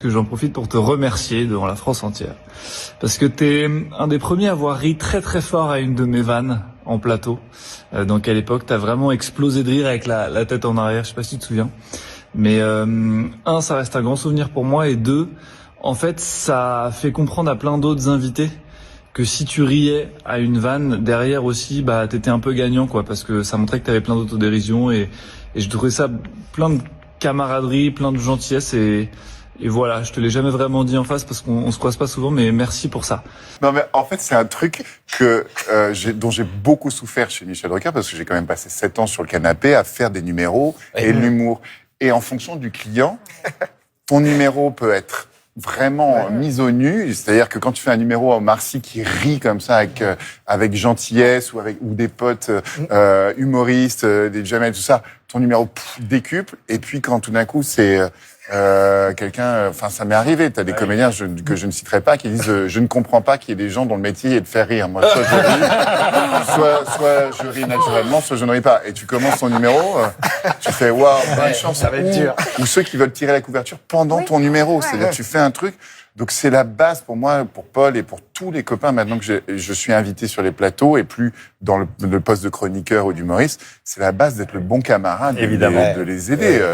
Que j'en profite pour te remercier devant la France entière. Parce que t'es un des premiers à avoir ri très très fort à une de mes vannes en plateau. Donc à l'époque, t'as vraiment explosé de rire avec la tête en arrière, je sais pas si tu te souviens. Mais un, ça reste un grand souvenir pour moi, et deux, en fait, ça fait comprendre à plein d'autres invités que si tu riais à une vanne, derrière aussi, bah t'étais un peu gagnant, quoi, parce que ça montrait que t'avais plein d'autodérision, et je trouvais ça plein de camaraderie, plein de gentillesse, et voilà, je te l'ai jamais vraiment dit en face parce qu'on se croise pas souvent, mais merci pour ça. Non, mais en fait, c'est un truc dont j'ai beaucoup souffert chez Michel Drucker, parce que j'ai quand même passé 7 ans sur le canapé à faire des numéros et de l'humour. Et en fonction du client, ton numéro peut être vraiment mis au nu. C'est-à-dire que quand tu fais un numéro à Omar Sy qui rit comme ça avec gentillesse ou des potes humoristes, des Jamel, tout ça, ton numéro décuple. Et puis quand tout d'un coup c'est quelqu'un, enfin ça m'est arrivé, t'as des comédiens que je ne citerai pas qui disent je ne comprends pas qu'il y ait des gens dont le métier est de faire rire. Moi, soit je ris, soit je ris naturellement, soit je ne ris pas. Et tu commences ton numéro, tu fais waouh, bonne chance. Ça va être dur. Ou ceux qui veulent tirer la couverture pendant ton numéro, c'est-à-dire tu fais un truc. Donc c'est la base pour moi, pour Paul et pour tous les copains maintenant que je suis invité sur les plateaux et plus dans le poste de chroniqueur ou d'humoriste. C'est la base d'être le bon camarade, Évidemment. de les aider.